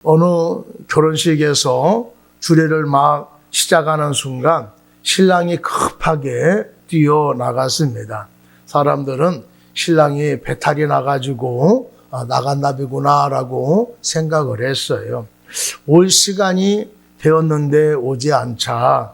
어느 결혼식에서 주례를 막 시작하는 순간 신랑이 급하게 뛰어나갔습니다. 사람들은 신랑이 배탈이 나가지고 나간다비구나라고 생각을 했어요. 올 시간이 되었는데 오지 않자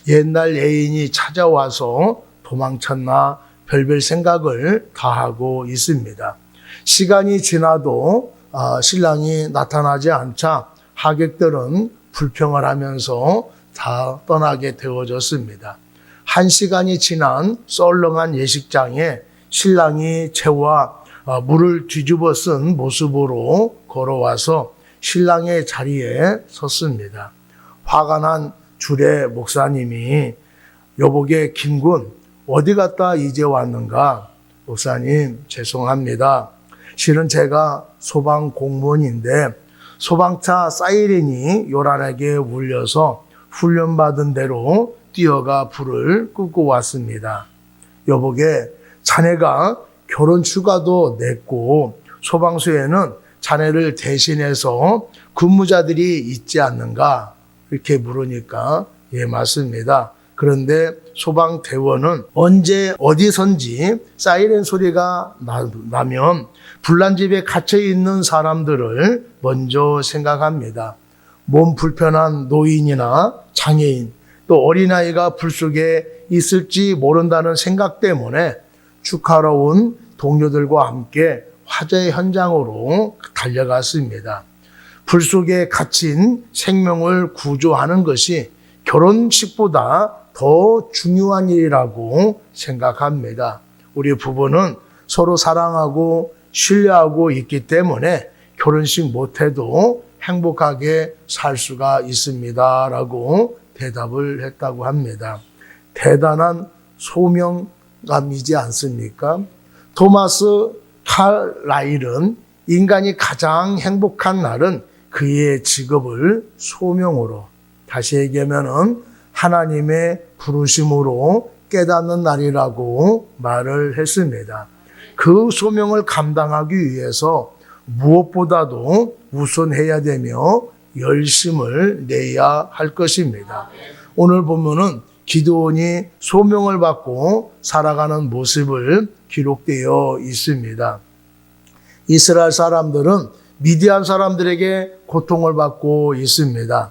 옛날 애인이 찾아와서 도망쳤나 별별 생각을 다 하고 있습니다. 시간이 지나도 신랑이 나타나지 않자 하객들은 불평을 하면서 다 떠나게 되어졌습니다. 1시간이 지난 썰렁한 예식장에 신랑이 채와 물을 뒤집어 쓴 모습으로 걸어와서 신랑의 자리에 섰습니다. 화가 난 주례 목사님이 여보게 김군 어디 갔다 이제 왔는가? 목사님 죄송합니다. 실은 제가 소방 공무원인데 소방차 사이렌이 요란하게 울려서 훈련받은 대로 뛰어가 불을 끄고 왔습니다. 여보게 자네가 결혼 휴가도 냈고 소방서에는 자네를 대신해서 근무자들이 있지 않는가? 이렇게 물으니까 예 맞습니다. 그런데 소방대원은 언제 어디선지 사이렌 소리가 나면 불난 집에 갇혀있는 사람들을 먼저 생각합니다. 몸 불편한 노인이나 장애인 또 어린아이가 불 속에 있을지 모른다는 생각 때문에 축하러 온 동료들과 함께 화재 현장으로 달려갔습니다. 불 속에 갇힌 생명을 구조하는 것이 결혼식보다 더 중요한 일이라고 생각합니다. 우리 부부는 서로 사랑하고 신뢰하고 있기 때문에 결혼식 못해도 행복하게 살 수가 있습니다. 라고 대답을 했다고 합니다. 대단한 소명감이지 않습니까? 토마스 칼라일은 인간이 가장 행복한 날은 그의 직업을 소명으로, 다시 얘기하면은 하나님의 부르심으로 깨닫는 날이라고 말을 했습니다. 그 소명을 감당하기 위해서 무엇보다도 우선해야 되며 열심을 내야 할 것입니다. 오늘 보면은 기드온이 소명을 받고 살아가는 모습을 기록되어 있습니다. 이스라엘 사람들은 미디안 사람들에게 고통을 받고 있습니다.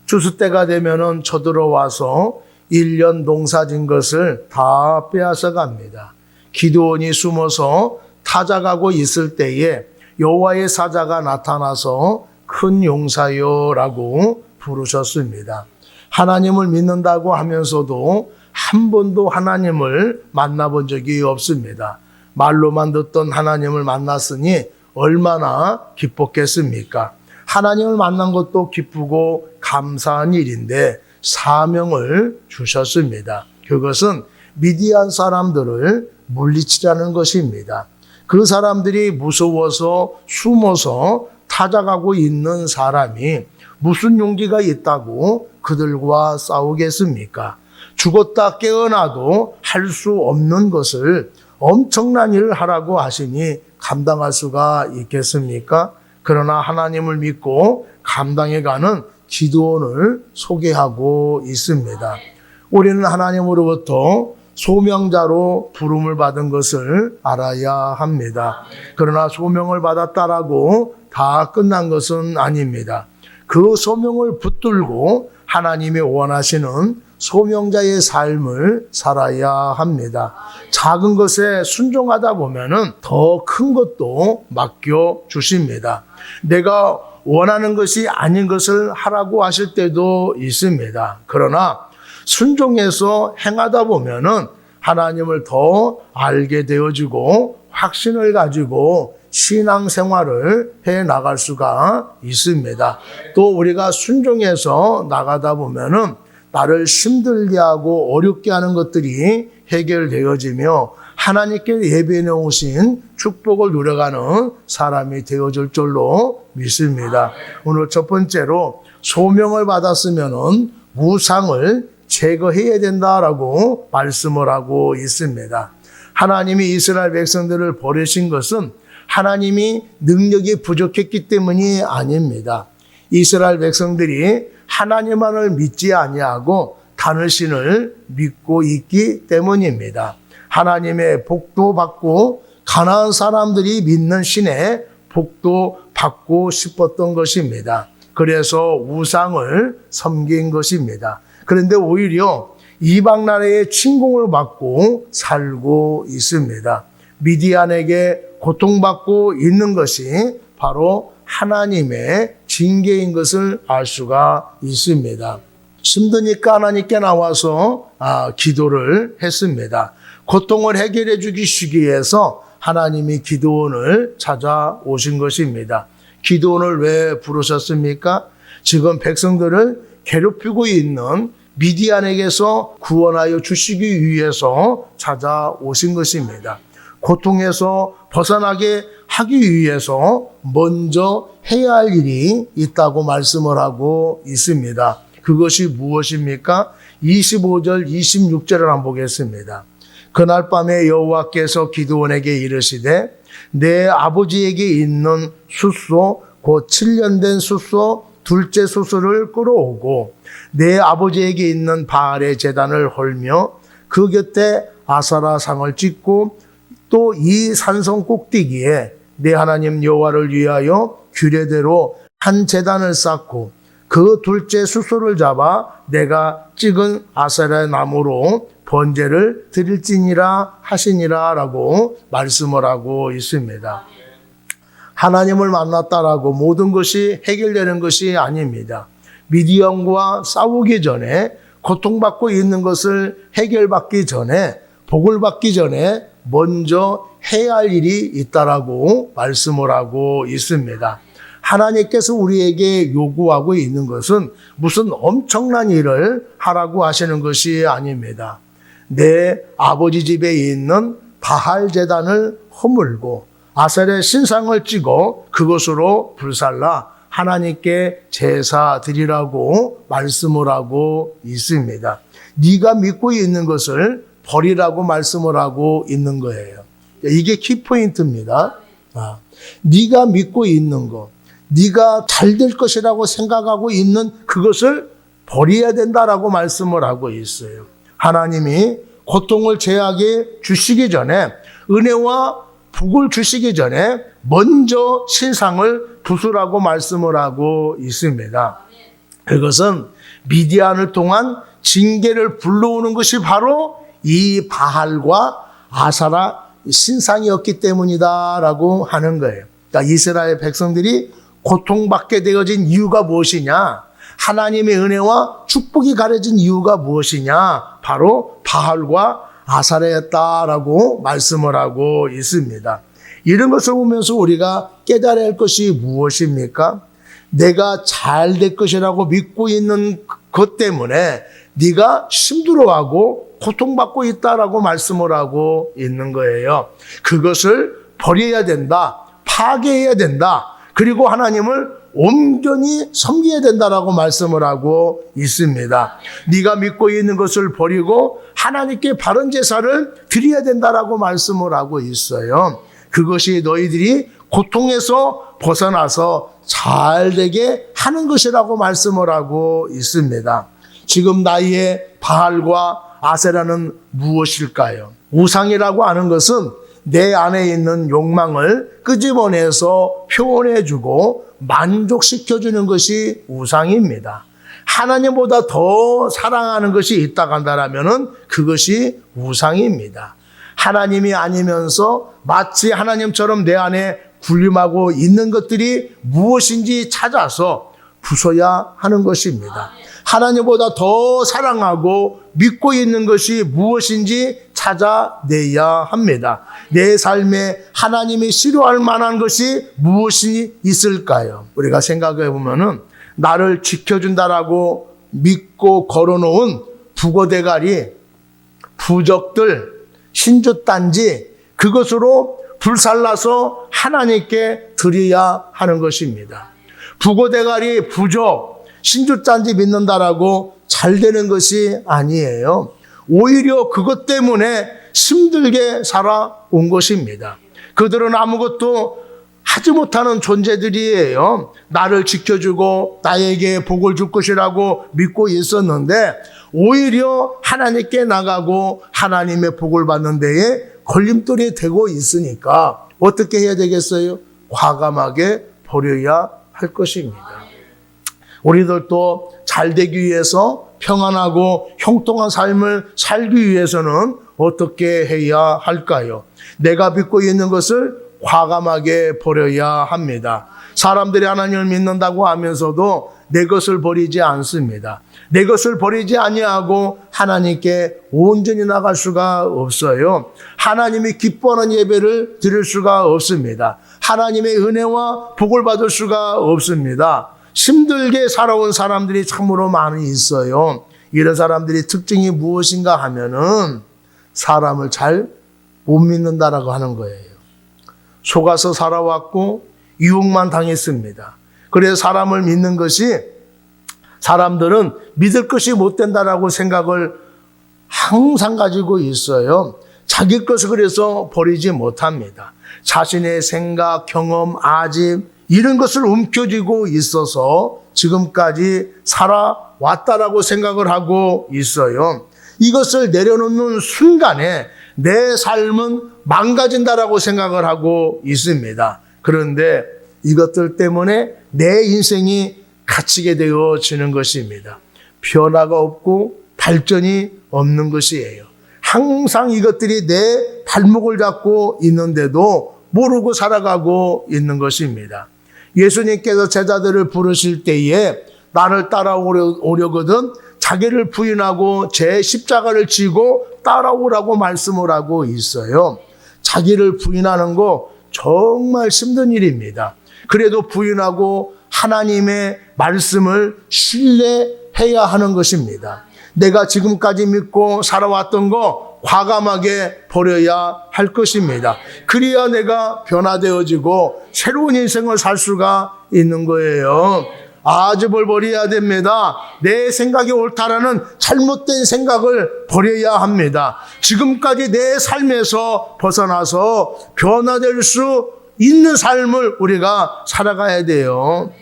추수 때가 되면은 쳐들어와서 1년 농사진 것을 다 빼앗아 갑니다. 기드온이 숨어서 타작하고 있을 때에 여호와의 사자가 나타나서 큰 용사여라고 부르셨습니다. 하나님을 믿는다고 하면서도 한 번도 하나님을 만나본 적이 없습니다. 말로만 듣던 하나님을 만났으니 얼마나 기뻤겠습니까? 하나님을 만난 것도 기쁘고 감사한 일인데 사명을 주셨습니다. 그것은 미디안 사람들을 물리치라는 것입니다. 그 사람들이 무서워서 숨어서 타작하고 있는 사람이 무슨 용기가 있다고 그들과 싸우겠습니까? 죽었다 깨어나도 할 수 없는 것을 엄청난 일을 하라고 하시니 감당할 수가 있겠습니까? 그러나 하나님을 믿고 감당해가는 기드온을 소개하고 있습니다. 우리는 하나님으로부터 소명자로 부름을 받은 것을 알아야 합니다. 그러나 소명을 받았다라고 다 끝난 것은 아닙니다. 그 소명을 붙들고 하나님이 원하시는 소명자의 삶을 살아야 합니다. 작은 것에 순종하다 보면은 더 큰 것도 맡겨 주십니다. 내가 원하는 것이 아닌 것을 하라고 하실 때도 있습니다. 그러나 순종해서 행하다 보면은 하나님을 더 알게 되어지고 확신을 가지고 신앙생활을 해 나갈 수가 있습니다. 또 우리가 순종해서 나가다 보면은 나를 힘들게 하고 어렵게 하는 것들이 해결되어지며 하나님께 예배해 놓으신 축복을 누려가는 사람이 되어질 줄로 믿습니다. 오늘 첫 번째로 소명을 받았으면은 무상을 제거해야 된다라고 말씀을 하고 있습니다. 하나님이 이스라엘 백성들을 버리신 것은 하나님이 능력이 부족했기 때문이 아닙니다. 이스라엘 백성들이 하나님만을 믿지 아니하고 다른 신을 믿고 있기 때문입니다. 하나님의 복도 받고 가나안 사람들이 믿는 신의 복도 받고 싶었던 것입니다. 그래서 우상을 섬긴 것입니다. 그런데 오히려 이방 나라의 침공을 받고 살고 있습니다. 미디안에게 고통받고 있는 것이 바로 하나님의 징계인 것을 알 수가 있습니다. 힘드니까 하나님께 나와서 기도를 했습니다. 고통을 해결해 주시기 위해서 하나님이 기드온을 찾아오신 것입니다. 기드온을 왜 부르셨습니까? 지금 백성들을 괴롭히고 있는 미디안에게서 구원하여 주시기 위해서 찾아오신 것입니다. 고통에서 벗어나게 하기 위해서 먼저 해야 할 일이 있다고 말씀을 하고 있습니다. 그것이 무엇입니까? 25절, 26절을 한번 보겠습니다. 그날 밤에 여호와께서 기드온에게 이르시되 내 아버지에게 있는 숫소 곧 7년 된 숫소 둘째 숫소를 끌어오고 내 아버지에게 있는 바알의 제단을 헐며 그 곁에 아사라 상을 찍고 또 이 산성 꼭대기에 내 하나님 여호와를 위하여 규례대로 한 제단을 쌓고 그 둘째 숫소를 잡아 내가 찍은 아사라의 나무로 번제를 드릴지니라 하시니라 라고 말씀을 하고 있습니다. 하나님을 만났다라고 모든 것이 해결되는 것이 아닙니다. 미디안과 싸우기 전에 고통받고 있는 것을 해결받기 전에 복을 받기 전에 먼저 해야 할 일이 있다라고 말씀을 하고 있습니다. 하나님께서 우리에게 요구하고 있는 것은 무슨 엄청난 일을 하라고 하시는 것이 아닙니다. 내 아버지 집에 있는 바알 제단을 허물고 아셀의 신상을 찍어 그것으로 불살라 하나님께 제사 드리라고 말씀을 하고 있습니다. 네가 믿고 있는 것을 버리라고 말씀을 하고 있는 거예요. 이게 키포인트입니다. 네가 믿고 있는 것, 네가 잘 될 것이라고 생각하고 있는 그것을 버려야 된다라고 말씀을 하고 있어요. 하나님이 고통을 제하게 주시기 전에 은혜와 복을 주시기 전에 먼저 신상을 부수라고 말씀을 하고 있습니다. 그것은 미디안을 통한 징계를 불러오는 것이 바로 이 바알과 아사라 신상이었기 때문이다라고 하는 거예요. 그러니까 이스라엘 백성들이 고통받게 되어진 이유가 무엇이냐? 하나님의 은혜와 축복이 가려진 이유가 무엇이냐? 바로 바알과 아사라였다라고 말씀을 하고 있습니다. 이런 것을 보면서 우리가 깨달아야 할 것이 무엇입니까? 내가 잘 될 것이라고 믿고 있는 것 때문에 네가 힘들어하고 고통받고 있다라고 말씀을 하고 있는 거예요. 그것을 버려야 된다. 파괴해야 된다. 그리고 하나님을 온전히 섬겨야 된다라고 말씀을 하고 있습니다. 네가 믿고 있는 것을 버리고 하나님께 바른 제사를 드려야 된다라고 말씀을 하고 있어요. 그것이 너희들이 고통에서 벗어나서 잘되게 하는 것이라고 말씀을 하고 있습니다. 지금 나의 바알과 아세라는 무엇일까요? 우상이라고 하는 것은 내 안에 있는 욕망을 끄집어내서 표현해주고 만족시켜주는 것이 우상입니다. 하나님보다 더 사랑하는 것이 있다고 한다면 그것이 우상입니다. 하나님이 아니면서 마치 하나님처럼 내 안에 군림하고 있는 것들이 무엇인지 찾아서 부숴야 하는 것입니다. 하나님보다 더 사랑하고 믿고 있는 것이 무엇인지 찾아내야 합니다. 내 삶에 하나님이 싫어할 만한 것이 무엇이 있을까요? 우리가 생각해 보면은 나를 지켜준다라고 믿고 걸어놓은 부고대가리, 부적들, 신주단지 그것으로 불살라서 하나님께 드려야 하는 것입니다. 부고대가리, 부적, 신주단지 믿는다라고 잘 되는 것이 아니에요. 오히려 그것 때문에 힘들게 살아온 것입니다. 그들은 아무것도 하지 못하는 존재들이에요. 나를 지켜주고 나에게 복을 줄 것이라고 믿고 있었는데 오히려 하나님께 나가고 하나님의 복을 받는 데에 걸림돌이 되고 있으니까 어떻게 해야 되겠어요? 과감하게 버려야 할 것입니다. 우리들도 잘 되기 위해서 평안하고 형통한 삶을 살기 위해서는 어떻게 해야 할까요? 내가 믿고 있는 것을 과감하게 버려야 합니다. 사람들이 하나님을 믿는다고 하면서도 내 것을 버리지 않습니다. 내 것을 버리지 아니하고 하나님께 온전히 나갈 수가 없어요. 하나님이 기뻐하는 예배를 드릴 수가 없습니다. 하나님의 은혜와 복을 받을 수가 없습니다. 힘들게 살아온 사람들이 참으로 많이 있어요. 이런 사람들이 특징이 무엇인가 하면은 사람을 잘 못 믿는다라고 하는 거예요. 속아서 살아왔고 유혹만 당했습니다. 그래서 사람을 믿는 것이 사람들은 믿을 것이 못 된다라고 생각을 항상 가지고 있어요. 자기 것을 그래서 버리지 못합니다. 자신의 생각, 경험, 아집 이런 것을 움켜쥐고 있어서 지금까지 살아왔다라고 생각을 하고 있어요. 이것을 내려놓는 순간에 내 삶은 망가진다라고 생각을 하고 있습니다. 그런데 이것들 때문에 내 인생이 갇히게 되어지는 것입니다. 변화가 없고 발전이 없는 것이에요. 항상 이것들이 내 발목을 잡고 있는데도 모르고 살아가고 있는 것입니다. 예수님께서 제자들을 부르실 때에 나를 따라오려거든 자기를 부인하고 제 십자가를 지고 따라오라고 말씀을 하고 있어요. 자기를 부인하는 거 정말 힘든 일입니다. 그래도 부인하고 하나님의 말씀을 신뢰해야 하는 것입니다. 내가 지금까지 믿고 살아왔던 거 과감하게 버려야 할 것입니다. 그래야 내가 변화되어지고 새로운 인생을 살 수가 있는 거예요. 아집을 버려야 됩니다. 내 생각이 옳다라는 잘못된 생각을 버려야 합니다. 지금까지 내 삶에서 벗어나서 변화될 수 있는 삶을 우리가 살아가야 돼요.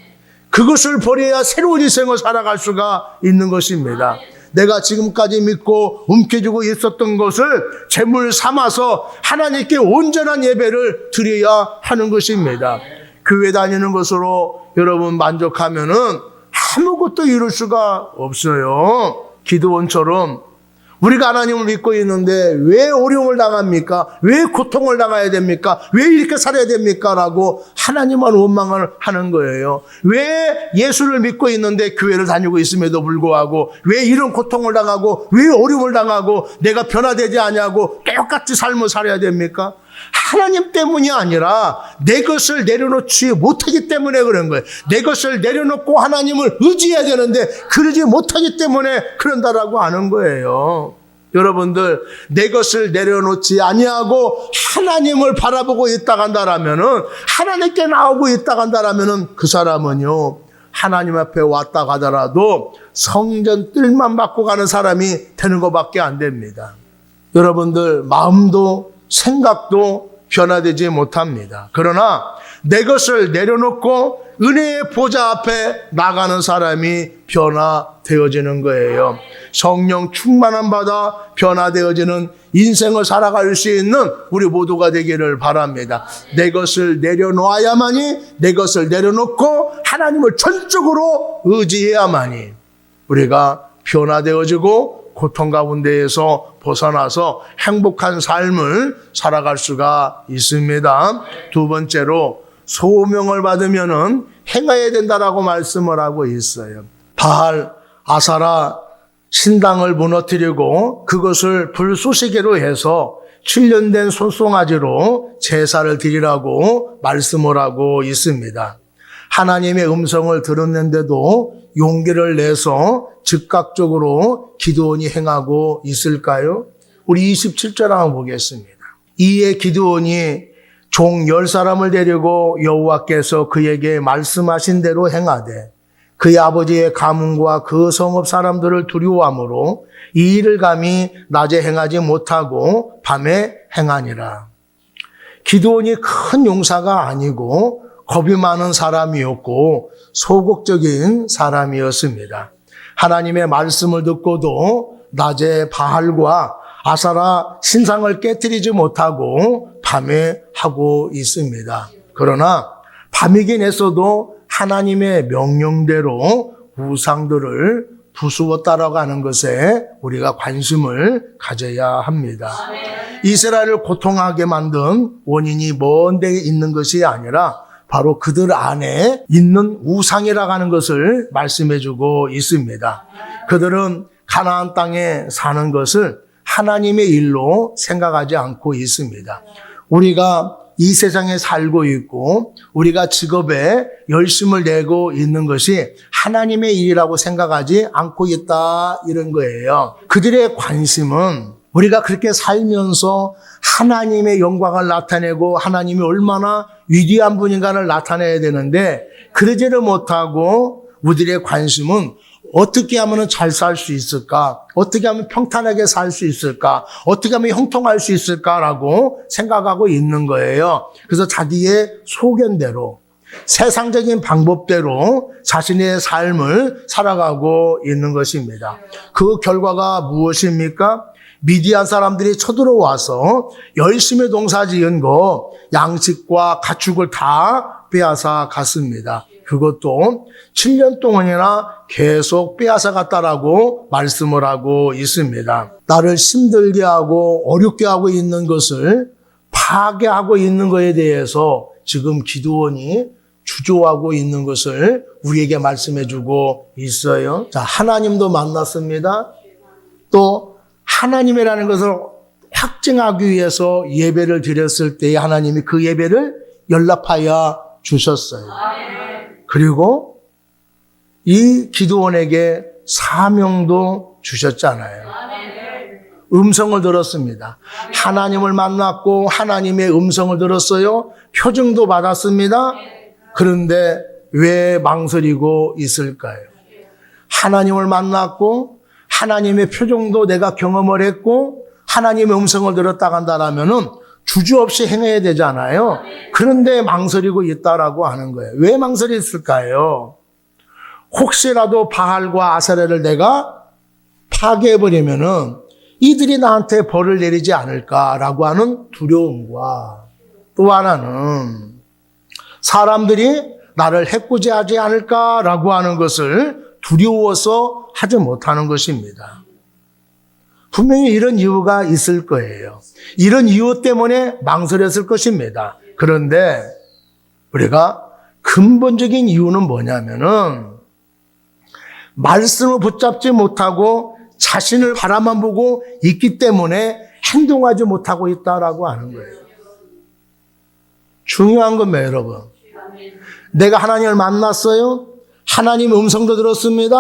그것을 버려야 새로운 인생을 살아갈 수가 있는 것입니다. 내가 지금까지 믿고 움켜쥐고 있었던 것을 재물 삼아서 하나님께 온전한 예배를 드려야 하는 것입니다. 교회 다니는 것으로 여러분 만족하면은 아무것도 이룰 수가 없어요. 기드온처럼 우리가 하나님을 믿고 있는데 왜 어려움을 당합니까? 왜 고통을 당해야 됩니까? 왜 이렇게 살아야 됩니까? 라고 하나님만 원망을 하는 거예요. 왜 예수를 믿고 있는데 교회를 다니고 있음에도 불구하고 왜 이런 고통을 당하고 왜 어려움을 당하고 내가 변화되지 않냐고 똑같이 삶을 살아야 됩니까? 하나님 때문이 아니라 내 것을 내려놓지 못하기 때문에 그런 거예요. 내 것을 내려놓고 하나님을 의지해야 되는데 그러지 못하기 때문에 그런다라고 하는 거예요. 여러분들 내 것을 내려놓지 아니하고 하나님을 바라보고 있다 간다라면은 하나님께 나오고 있다 간다라면은 그 사람은요 하나님 앞에 왔다 가더라도 성전 뜰만 받고 가는 사람이 되는 것밖에 안 됩니다. 여러분들 마음도 생각도 변화되지 못합니다. 그러나 내 것을 내려놓고 은혜의 보좌 앞에 나가는 사람이 변화되어지는 거예요. 성령 충만함 받아 변화되어지는 인생을 살아갈 수 있는 우리 모두가 되기를 바랍니다. 내 것을 내려놓아야만이 내 것을 내려놓고 하나님을 전적으로 의지해야만이 우리가 변화되어지고 고통 가운데에서 벗어나서 행복한 삶을 살아갈 수가 있습니다. 두 번째로 소명을 받으면은 행해야 된다라고 말씀을 하고 있어요. 바알, 아사라 신당을 무너뜨리고 그것을 불쏘시개로 해서 7년 된 소송아지로 제사를 드리라고 말씀을 하고 있습니다. 하나님의 음성을 들었는데도 용기를 내서 즉각적으로 기드온이 행하고 있을까요? 우리 27절 한번 보겠습니다. 이에 기드온이 종 10사람을 데리고 여호와께서 그에게 말씀하신 대로 행하되 그의 아버지의 가문과 그 성읍 사람들을 두려워함으로 이 일을 감히 낮에 행하지 못하고 밤에 행하니라. 기드온이 큰 용사가 아니고 겁이 많은 사람이었고 소극적인 사람이었습니다. 하나님의 말씀을 듣고도 낮에 바알과 아사라 신상을 깨뜨리지 못하고 밤에 하고 있습니다. 그러나 밤이긴 했어도 하나님의 명령대로 우상들을 부수어 따라가는 것에 우리가 관심을 가져야 합니다. 이스라엘을 고통하게 만든 원인이 먼 데에 있는 것이 아니라 바로 그들 안에 있는 우상이라고 하는 것을 말씀해주고 있습니다. 그들은 가나안 땅에 사는 것을 하나님의 일로 생각하지 않고 있습니다. 우리가 이 세상에 살고 있고 우리가 직업에 열심을 내고 있는 것이 하나님의 일이라고 생각하지 않고 있다, 이런 거예요. 그들의 관심은 우리가 그렇게 살면서 하나님의 영광을 나타내고 하나님이 얼마나 위대한 분인가를 나타내야 되는데 그러지를 못하고 우리들의 관심은 어떻게 하면 잘 살 수 있을까? 어떻게 하면 평탄하게 살 수 있을까? 어떻게 하면 형통할 수 있을까라고 생각하고 있는 거예요. 그래서 자기의 소견대로 세상적인 방법대로 자신의 삶을 살아가고 있는 것입니다. 그 결과가 무엇입니까? 미디안 사람들이 쳐들어와서 열심히 농사지은 거 양식과 가축을 다 빼앗아 갔습니다. 그것도 7년 동안이나 계속 빼앗아 갔다라고 말씀을 하고 있습니다. 나를 힘들게 하고 어렵게 하고 있는 것을 파괴하고 있는 것에 대해서 지금 기드온이 주저하고 있는 것을 우리에게 말씀해주고 있어요. 자, 하나님도 만났습니다. 또 하나님이라는 것을 확증하기 위해서 예배를 드렸을 때 하나님이 그 예배를 연락하여 주셨어요. 그리고 이 기드온에게 사명도 주셨잖아요. 음성을 들었습니다. 하나님을 만났고 하나님의 음성을 들었어요. 표징도 받았습니다. 그런데 왜 망설이고 있을까요? 하나님을 만났고 하나님의 표정도 내가 경험을 했고 하나님의 음성을 들었다 한다면은 주저없이 행해야 되잖아요. 그런데 망설이고 있다라고 하는 거예요. 왜 망설였을까요? 혹시라도 바알과 아세라를 내가 파괴해버리면은 이들이 나한테 벌을 내리지 않을까라고 하는 두려움과 또 하나는 사람들이 나를 해코지하지 않을까라고 하는 것을 두려워서 하지 못하는 것입니다. 분명히 이런 이유가 있을 거예요. 이런 이유 때문에 망설였을 것입니다. 그런데 우리가 근본적인 이유는 뭐냐면은 말씀을 붙잡지 못하고 자신을 바라만 보고 있기 때문에 행동하지 못하고 있다라고 하는 거예요. 중요한 건 뭐예요, 여러분? 내가 하나님을 만났어요. 하나님의 음성도 들었습니다.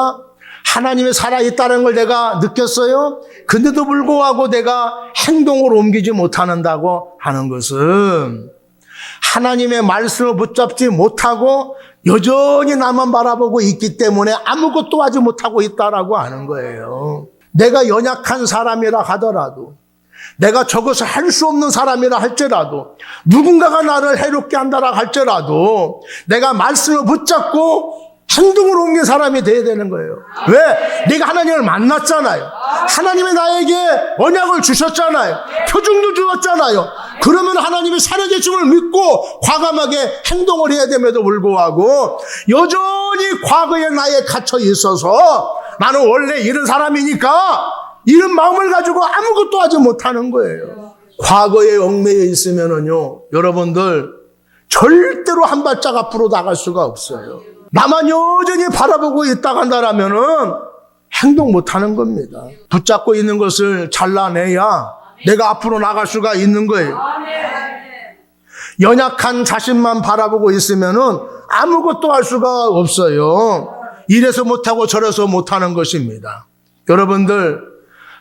하나님이 살아있다는 걸 내가 느꼈어요. 근데도 불구하고 내가 행동으로 옮기지 못한다고 하는 것은 하나님의 말씀을 붙잡지 못하고 여전히 나만 바라보고 있기 때문에 아무것도 하지 못하고 있다라고 하는 거예요. 내가 연약한 사람이라 하더라도 내가 저것을 할 수 없는 사람이라 할지라도 누군가가 나를 해롭게 한다라 할지라도 내가 말씀을 붙잡고 행동으로 옮긴 사람이 돼야 되는 거예요. 왜? 내가 하나님을 만났잖아요. 하나님이 나에게 언약을 주셨잖아요. 표징도 주었잖아요. 그러면 하나님이 살아계심을 믿고 과감하게 행동을 해야 됨에도 불구하고 여전히 과거에 나에 갇혀 있어서 나는 원래 이런 사람이니까 이런 마음을 가지고 아무것도 하지 못하는 거예요. 과거에 얽매여 있으면은요, 여러분들 절대로 한 발짝 앞으로 나갈 수가 없어요. 나만 여전히 바라보고 있다 한다라면은 행동 못하는 겁니다. 붙잡고 있는 것을 잘라내야 내가 앞으로 나갈 수가 있는 거예요. 연약한 자신만 바라보고 있으면은 아무것도 할 수가 없어요. 이래서 못하고 저래서 못하는 것입니다. 여러분들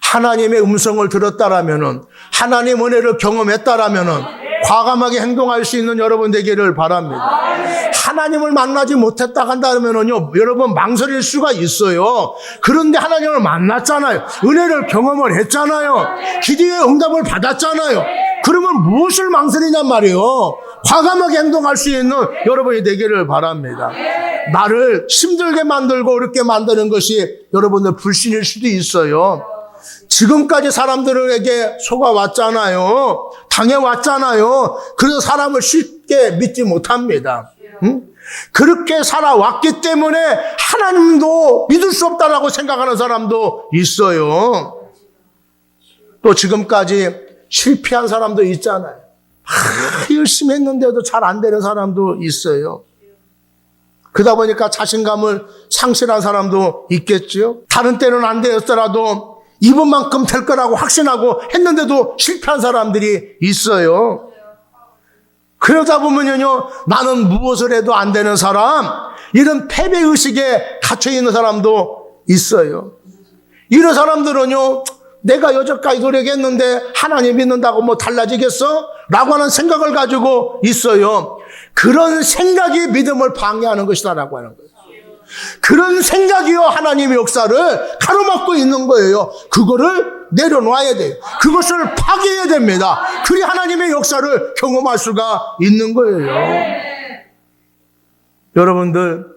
하나님의 음성을 들었다라면은 하나님 은혜를 경험했다라면은 과감하게 행동할 수 있는 여러분 되기를 바랍니다. 하나님을 만나지 못했다 한다면은요, 여러분 망설일 수가 있어요. 그런데 하나님을 만났잖아요. 은혜를 경험을 했잖아요. 기도의 응답을 받았잖아요. 그러면 무엇을 망설이냔 말이에요. 과감하게 행동할 수 있는 여러분이 되기를 바랍니다. 나를 힘들게 만들고 어렵게 만드는 것이 여러분들 불신일 수도 있어요. 지금까지 사람들에게 속아왔잖아요. 당해왔잖아요. 그래서 사람을 쉽게 믿지 못합니다. 응? 그렇게 살아왔기 때문에 하나님도 믿을 수 없다라고 생각하는 사람도 있어요. 또 지금까지 실패한 사람도 있잖아요. 열심히 했는데도 잘 안 되는 사람도 있어요. 그러다 보니까 자신감을 상실한 사람도 있겠죠. 다른 때는 안 되었더라도 이번만큼 될 거라고 확신하고 했는데도 실패한 사람들이 있어요. 그러다 보면요, 나는 무엇을 해도 안 되는 사람, 이런 패배의식에 갇혀있는 사람도 있어요. 이런 사람들은요, 내가 여태까지 노력했는데 하나님 믿는다고 뭐 달라지겠어? 라고 하는 생각을 가지고 있어요. 그런 생각이 믿음을 방해하는 것이다라고 하는 거예요. 그런 생각이요, 하나님의 역사를 가로막고 있는 거예요. 그거를 내려놔야 돼요. 그것을 파괴해야 됩니다. 그리 하나님의 역사를 경험할 수가 있는 거예요. 여러분들,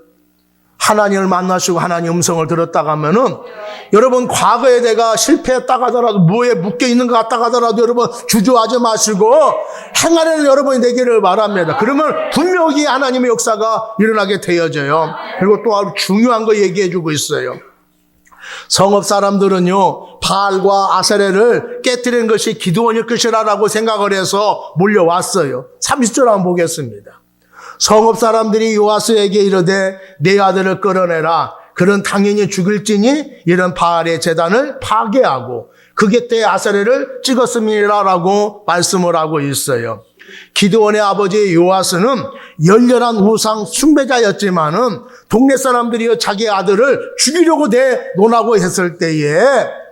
하나님을 만나시고 하나님 음성을 들었다가 하면은, 여러분 과거에 내가 실패했다가 하더라도, 뭐에 묶여 있는 것 같다가 하더라도 여러분 주저하지 마시고 행하는 여러분이 되기를 바랍니다. 그러면 분명히 하나님의 역사가 일어나게 되어져요. 그리고 또 아주 중요한 거 얘기해 주고 있어요. 성읍 사람들은요, 바알과 아세레를 깨뜨리는 것이 기드온일 것이라고 생각을 해서 몰려왔어요. 30절 한번 보겠습니다. 성읍 사람들이 요아스에게 이르되 내 아들을 끌어내라. 그는 당연히 죽을지니 이런 바알의 제단을 파괴하고 그 곁에 아세레를 찍었음이라라고 말씀을 하고 있어요. 기드온의 아버지 요아스는 열렬한 우상 숭배자였지만은 동네 사람들이 자기 아들을 죽이려고 논하고 했을 때에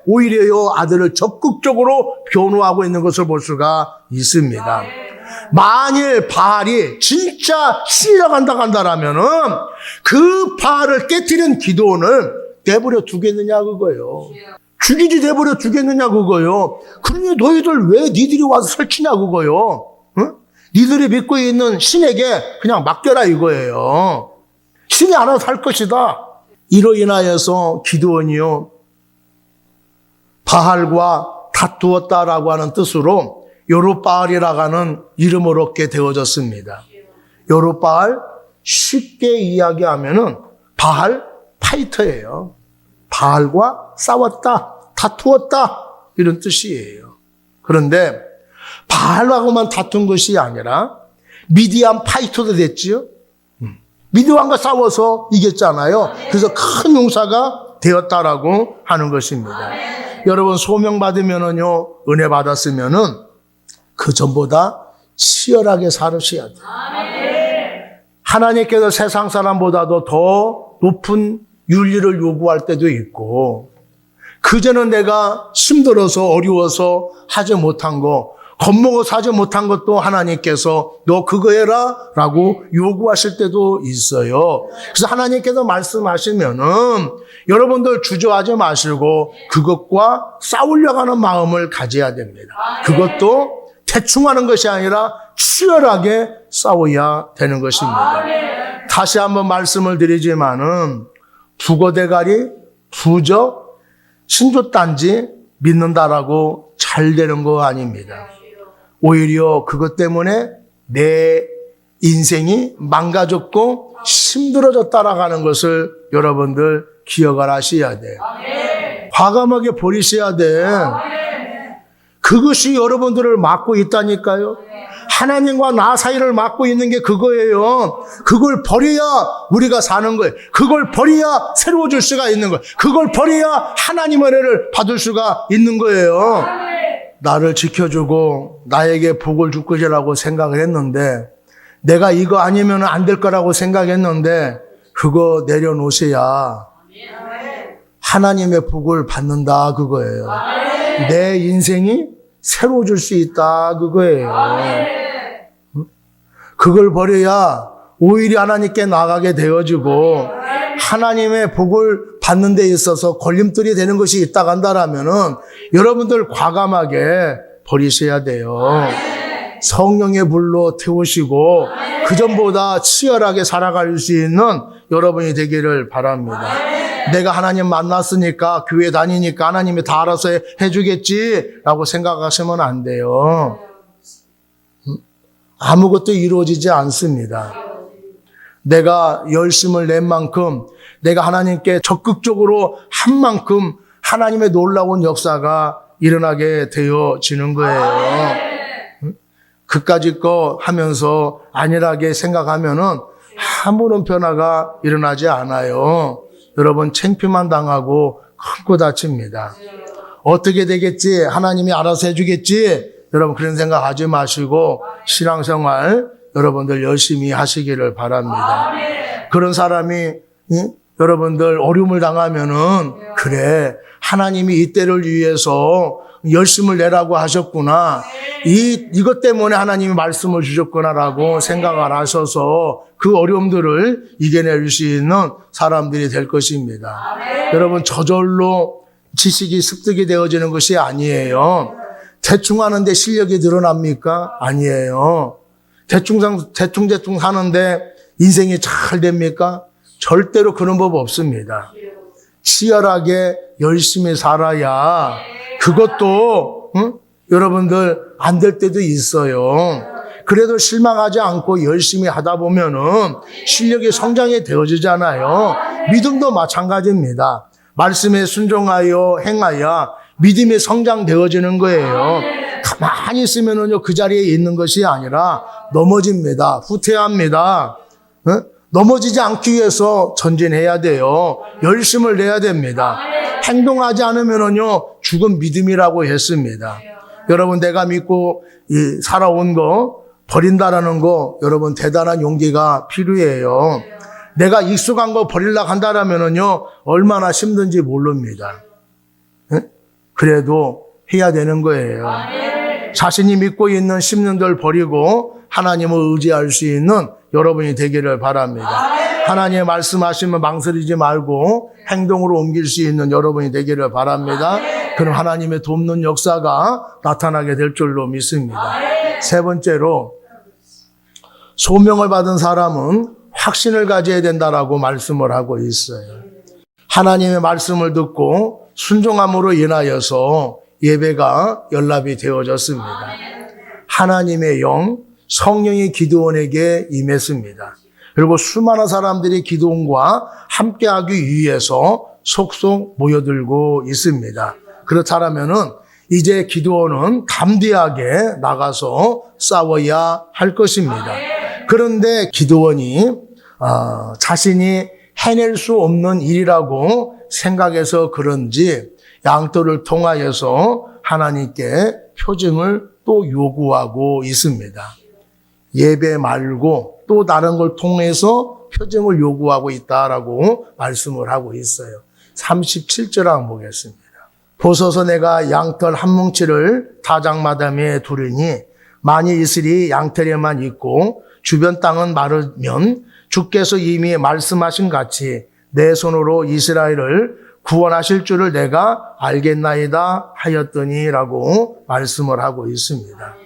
오히려 이 아들을 적극적으로 변호하고 있는 것을 볼 수가 있습니다. 만일 바알이 진짜 신이라고 한다라면은 그 바알을 깨뜨린 기드온을 내버려 두겠느냐 그거예요. 죽이지 내버려 두겠느냐 그거예요. 그러니 너희들 왜 니들이 와서 설치냐 그거예요. 응? 니들이 믿고 있는 신에게 그냥 맡겨라 이거예요. 신이 알아서 할 것이다. 이로 인하여서 기드온이요, 바알과 다투었다라고 하는 뜻으로 요룻바알이라고 하는 이름을 얻게 되어졌습니다. 요룻바알, 쉽게 이야기하면은 바알 파이터예요. 바알과 싸웠다, 다투었다, 이런 뜻이에요. 그런데 바알하고만 다툰 것이 아니라 미디안 파이터도 됐지요. 미디안과 싸워서 이겼잖아요. 그래서 큰 용사가 되었다라고 하는 것입니다. 여러분 소명 받으면은요, 은혜 받았으면은 그 전보다 치열하게 살으셔야 돼요. 하나님께서 세상 사람보다도 더 높은 윤리를 요구할 때도 있고, 그전에 내가 힘들어서 어려워서 하지 못한 거, 겁먹어서 하지 못한 것도 하나님께서 너 그거 해라 라고 요구하실 때도 있어요. 그래서 하나님께서 말씀하시면은 여러분들 주저하지 마시고 그것과 싸우려고 하는 마음을 가져야 됩니다. 그것도 대충 하는 것이 아니라 치열하게 싸워야 되는 것입니다. 다시 한번 말씀을 드리지만은 부거대가리, 부적, 신조단지 믿는다라고 잘 되는 거 아닙니다. 오히려 그것 때문에 내 인생이 망가졌고 힘들어졌다라는 것을 여러분들 기억을 하셔야 돼요. 과감하게 버리셔야 돼. 그것이 여러분들을 막고 있다니까요. 하나님과 나 사이를 막고 있는 게 그거예요. 그걸 버려야 우리가 사는 거예요. 그걸 버려야 새로워질 수가 있는 거예요. 그걸 버려야 하나님의 은혜를 받을 수가 있는 거예요. 나를 지켜주고 나에게 복을 줄 것이라고 생각을 했는데, 내가 이거 아니면 안 될 거라고 생각했는데 그거 내려놓으셔야 하나님의 복을 받는다 그거예요. 내 인생이 새로워질 수 있다 그거예요. 그걸 버려야 오히려 하나님께 나가게 되어지고 하나님의 복을 받는 데 있어서 걸림돌이 되는 것이 있다고 한다라면은 여러분들 과감하게 버리셔야 돼요. 성령의 불로 태우시고 그전보다 치열하게 살아갈 수 있는 여러분이 되기를 바랍니다. 내가 하나님 만났으니까 교회 다니니까 하나님이 다 알아서 해주겠지라고 생각하시면 안 돼요. 아무것도 이루어지지 않습니다. 내가 열심을 낸 만큼 내가 하나님께 적극적으로 한 만큼 하나님의 놀라운 역사가 일어나게 되어지는 거예요. 그까짓 거 하면서 안일하게 생각하면은 아무런 변화가 일어나지 않아요. 여러분 창피만 당하고 큰코 다칩니다. 어떻게 되겠지? 하나님이 알아서 해주겠지? 여러분 그런 생각하지 마시고 신앙생활 여러분들 열심히 하시기를 바랍니다. 그런 사람이 여러분들 어려움을 당하면은 그래 하나님이 이때를 위해서 열심을 내라고 하셨구나. 이것 때문에 하나님이 말씀을 주셨구나라고 생각을 하셔서 그 어려움들을 이겨낼 수 있는 사람들이 될 것입니다. 여러분 저절로 지식이 습득이 되어지는 것이 아니에요. 대충 하는데 실력이 늘어납니까? 아니에요. 대충 사는데 인생이 잘 됩니까? 절대로 그런 법 없습니다. 치열하게 열심히 살아야 그것도 여러분들 안 될 때도 있어요. 그래도 실망하지 않고 열심히 하다 보면은 실력이 성장이 되어지잖아요. 믿음도 마찬가지입니다. 말씀에 순종하여 행하여 믿음이 성장되어지는 거예요. 가만히 있으면은요 그 자리에 있는 것이 아니라 넘어집니다. 후퇴합니다. 넘어지지 않기 위해서 전진해야 돼요. 열심을 내야 됩니다. 행동하지 않으면은요 죽은 믿음이라고 했습니다. 여러분 내가 믿고 살아온 거 버린다라는 거 여러분 대단한 용기가 필요해요. 내가 익숙한 거 버리려고 한다라면은요 얼마나 힘든지 모릅니다. 그래도 해야 되는 거예요. 자신이 믿고 있는 신념들 버리고 하나님을 의지할 수 있는 여러분이 되기를 바랍니다. 하나님의 말씀하시면 망설이지 말고 행동으로 옮길 수 있는 여러분이 되기를 바랍니다. 그럼 하나님의 돕는 역사가 나타나게 될 줄로 믿습니다. 세 번째로 소명을 받은 사람은 확신을 가져야 된다라고 말씀을 하고 있어요. 하나님의 말씀을 듣고 순종함으로 인하여서 예배가 연락이 되어졌습니다. 하나님의 영, 성령이 기드온에게 임했습니다. 그리고 수많은 사람들이 기드온과 함께하기 위해서 속속 모여들고 있습니다. 그렇다면은 이제 기드온은 담대하게 나가서 싸워야 할 것입니다. 그런데 기드온이 자신이 해낼 수 없는 일이라고 생각해서 그런지 양털을 통하여서 하나님께 표징을 또 요구하고 있습니다. 예배 말고 또 다른 걸 통해서 표징을 요구하고 있다라고 말씀을 하고 있어요. 37절 한번 보겠습니다. 보소서 내가 양털 한 뭉치를 타작마당에 두르니 만일 이슬이 양털에만 있고 주변 땅은 마르면 주께서 이미 말씀하신 같이 내 손으로 이스라엘을 구원하실 줄을 내가 알겠나이다 하였더니라고 말씀을 하고 있습니다.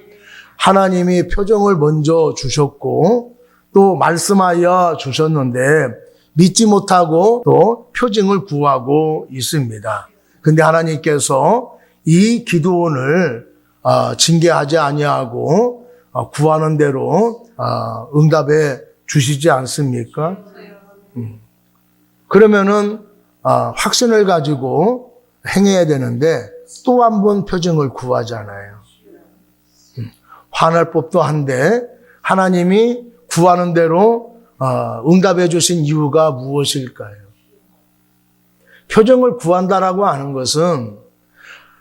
하나님이 표정을 먼저 주셨고 또 말씀하여 주셨는데 믿지 못하고 또 표징을 구하고 있습니다. 근데 하나님께서 이 기드온을 징계하지 아니하고 구하는 대로 응답해 주시지 않습니까? 그러면은 확신을 가지고 행해야 되는데 또 한 번 표징을 구하잖아요. 화날 법도 한데 하나님이 구하는 대로 응답해 주신 이유가 무엇일까요? 표징을 구한다라고 하는 것은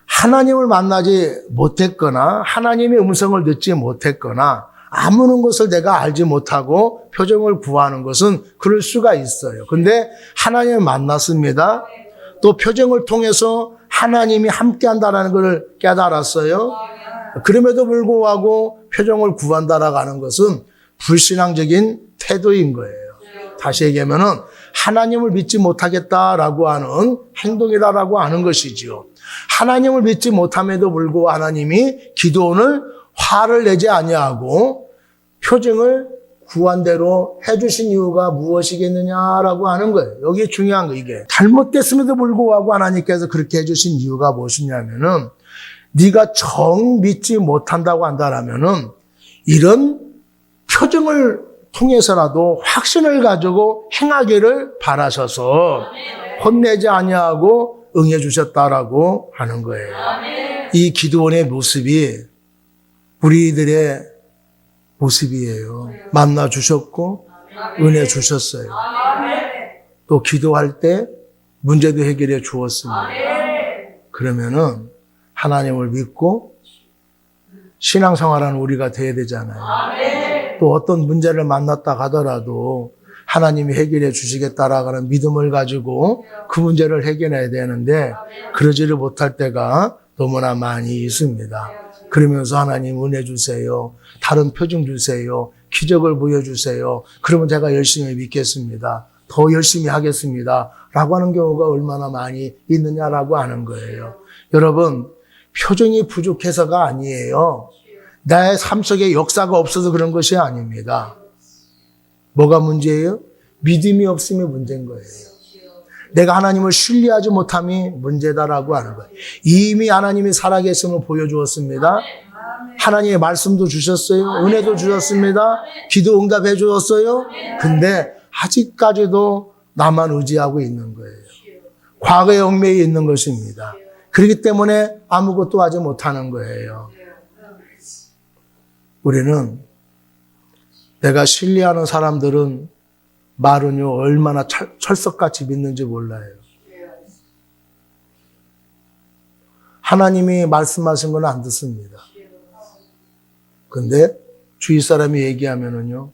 하나님을 만나지 못했거나 하나님의 음성을 듣지 못했거나 아무런 것을 내가 알지 못하고 표징을 구하는 것은 그럴 수가 있어요. 근데 하나님을 만났습니다. 또 표징을 통해서 하나님이 함께한다는 것을 깨달았어요. 그럼에도 불구하고 표징을 구한다라고 하는 것은 불신앙적인 태도인 거예요. 다시 얘기하면은 하나님을 믿지 못하겠다라고 하는 행동이다라고 하는 것이지요. 하나님을 믿지 못함에도 불구하고 하나님이 기드온을 화를 내지 아니하고 표징을 구한 대로 해주신 이유가 무엇이겠느냐라고 하는 거예요. 여기 중요한 거 이게. 잘못됐음에도 불구하고 하나님께서 그렇게 해주신 이유가 무엇이냐면은 네가 정 믿지 못한다고 한다라면은 이런 표징을 통해서라도 확신을 가지고 행하기를 바라셔서 혼내지 아니하고 응해 주셨다라고 하는 거예요. 이 기드온의 모습이 우리들의 모습이에요. 만나 주셨고 은혜 주셨어요. 또 기도할 때 문제도 해결해 주었습니다. 그러면은 하나님을 믿고 신앙생활하는 우리가 돼야 되잖아요. 또 어떤 문제를 만났다 하더라도 하나님이 해결해 주시겠다라는 믿음을 가지고 그 문제를 해결해야 되는데 그러지를 못할 때가 너무나 많이 있습니다. 그러면서 하나님 은혜 주세요. 다른 표징 주세요. 기적을 보여주세요. 그러면 제가 열심히 믿겠습니다. 더 열심히 하겠습니다. 라고 하는 경우가 얼마나 많이 있느냐라고 하는 거예요. 여러분, 표징이 부족해서가 아니에요. 나의 삶 속에 역사가 없어서 그런 것이 아닙니다. 뭐가 문제예요? 믿음이 없음이 문제인 거예요. 내가 하나님을 신뢰하지 못함이 문제다라고 하는 거예요. 이미 하나님이 살아계심을 보여주었습니다. 하나님의 말씀도 주셨어요. 은혜도 주셨습니다. 기도 응답해 주었어요. 근데 아직까지도 나만 의지하고 있는 거예요. 과거에 얽매여 있는 것입니다. 그렇기 때문에 아무것도 하지 못하는 거예요. 우리는 내가 신뢰하는 사람들은 말은요 얼마나 철석같이 믿는지 몰라요. 하나님이 말씀하신 건 안 듣습니다. 근데 주위 사람이 얘기하면은요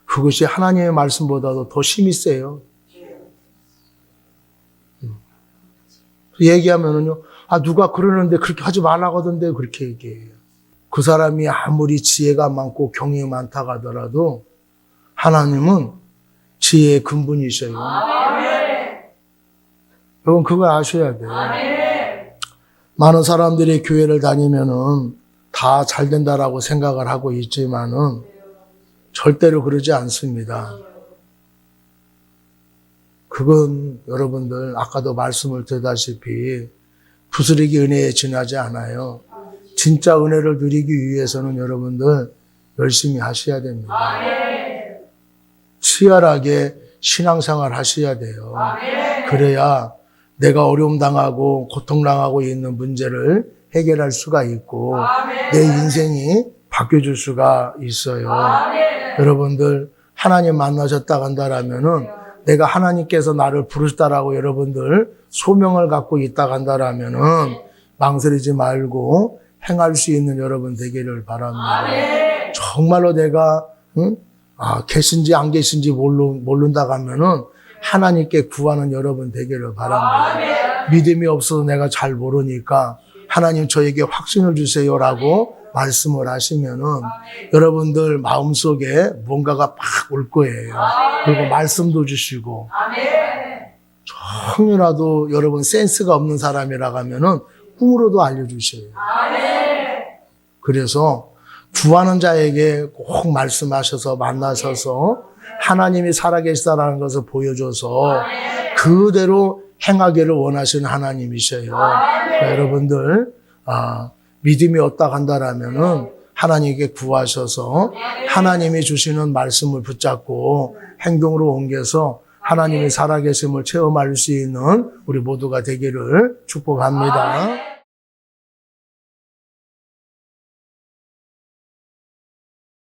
그것이 하나님의 말씀보다도 더 힘이 세요. 얘기하면은요 누가 그러는데 그렇게 하지 말라고 하던데 그렇게 얘기해요. 그 사람이 아무리 지혜가 많고 경험이 많다고 하더라도 하나님은 지혜의 근본이셔요. 여러분 그거 아셔야 돼요. 많은 사람들이 교회를 다니면은 다 잘 된다라고 생각을 하고 있지만은 절대로 그러지 않습니다. 그건 여러분들 아까도 말씀을 드렸다시피 부스러기 은혜에 지나지 않아요. 진짜 은혜를 누리기 위해서는 여러분들 열심히 하셔야 됩니다. 치열하게 신앙생활 하셔야 돼요. 그래야 내가 어려움 당하고 고통 당하고 있는 문제를 해결할 수가 있고 내 인생이 바뀌어줄 수가 있어요. 여러분들 하나님 만나셨다 간다라면은 내가 하나님께서 나를 부르셨다라고 여러분들 소명을 갖고 있다 간다라면은 망설이지 말고 행할 수 있는 여러분 되기를 바랍니다. 정말로 내가 계신지 안 계신지 모른다 하면은 하나님께 구하는 여러분 되기를 바랍니다. 믿음이 없어서 내가 잘 모르니까 하나님 저에게 확신을 주세요라고 말씀을 하시면은 여러분들 마음속에 뭔가가 막 올 거예요. 그리고 말씀도 주시고 조금이라도 여러분 센스가 없는 사람이라고 하면은 꿈으로도 알려주셔요. 그래서 구하는 자에게 꼭 말씀하셔서 만나셔서 하나님이 살아계시다라는 것을 보여줘서 그대로 행하기를 원하시는 하나님이셔요. 그러니까 여러분들 믿음이 없다 간다라면은 하나님께 구하셔서 하나님이 주시는 말씀을 붙잡고 행동으로 옮겨서 하나님이 살아계심을 체험할 수 있는 우리 모두가 되기를 축복합니다.